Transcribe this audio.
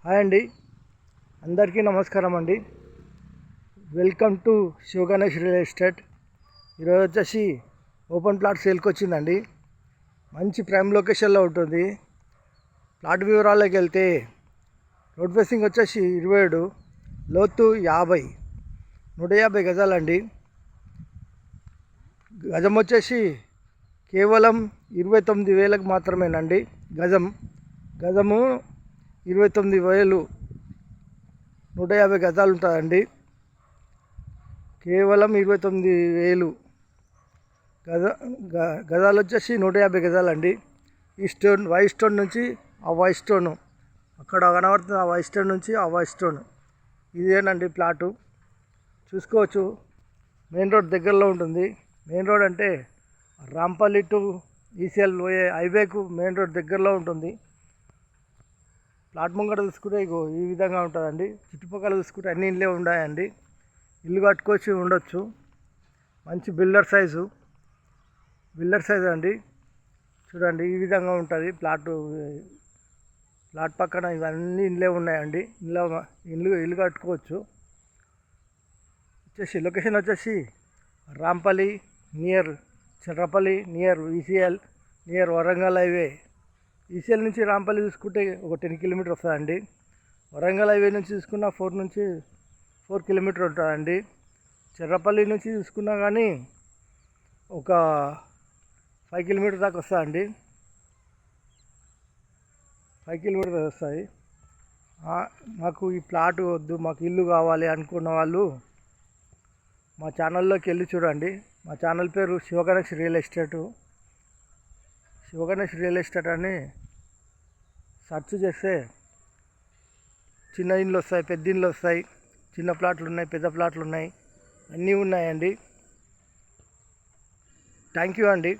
Hi అండి, అందరికీ నమస్కారం అండి. Welcome to Sivaganesh real estate. ఈరోజు వచ్చేసి ఓపెన్ ప్లాట్ సేల్కి వచ్చిందండి. మంచి ప్రైమ్ లొకేషన్లో ఉంటుంది. ప్లాట్ వివరాల్లోకి వెళ్తే రోడ్ ఫేసింగ్ వచ్చేసి 27, లోతు 50, 150 గజాలండి. గజం వచ్చేసి కేవలం 29,000 మాత్రమేనండి. గజము 29,000, 150 గజాలు ఉంటుందండి. కేవలం 29,000 గజాలు వచ్చేసి 150 గజాలండి. ఈ స్టోన్ వైట్ స్టోన్ నుంచి ఆ వైట్ స్టోను అక్కడ కనబడుతుంది. ఆ వైట్ స్టోన్ నుంచి ఆ వైట్ స్టోన్ ఇదేనండి ప్లాటు. చూసుకోవచ్చు. మెయిన్ రోడ్ దగ్గరలో ఉంటుంది. మెయిన్ రోడ్ అంటే రాంపల్లి టు ఈసీఎల్ పోయే హైవేకు మెయిన్ రోడ్ దగ్గరలో ఉంటుంది. ప్లాట్ ముంగట చూసుకుంటే ఇగో ఈ విధంగా ఉంటుందండి. చుట్టుపక్కల చూసుకుంటే అన్ని ఇళ్ళే ఉన్నాయండి. ఇల్లు కట్టుకొచ్చి ఉండొచ్చు. మంచి బిల్డర్ సైజు అండి. చూడండి, ఈ విధంగా ఉంటుంది ప్లాట్ పక్కన ఇవన్నీ ఇళ్ళే ఉన్నాయండి. ఇల్లు కట్టుకోవచ్చు. లొకేషన్ వచ్చేసి Rampalli near Cherlapally, near ECL, near Warangal highway. ECL నుంచి రాంపల్లి చూసుకుంటే ఒక 10 కిలోమీటర్ వస్తుందండి. వరంగల్ హైవే నుంచి చూసుకున్న 4 కిలోమీటర్ ఉంటుందండి. చెర్రపల్లి నుంచి చూసుకున్నా కానీ ఒక 5 కిలోమీటర్ దాకా వస్తుందండి. 5 కిలోమీటర్ వస్తాయి. మాకు ఈ ప్లాట్ వద్దు, మాకు ఇల్లు కావాలి అనుకున్న వాళ్ళు మా ఛానల్లోకి వెళ్ళి చూడండి. మా ఛానల్ పేరు శివగణేష్ రియల్ ఎస్టేట్ అని సెర్చ్ చేస్తే చిన్న ఇండ్లు వస్తాయి, పెద్ద ఇండ్లు వస్తాయి, చిన్న ప్లాట్లు ఉన్నాయి, పెద్ద ప్లాట్లు ఉన్నాయి, అన్నీ ఉన్నాయండి. థ్యాంక్ యూ అండి.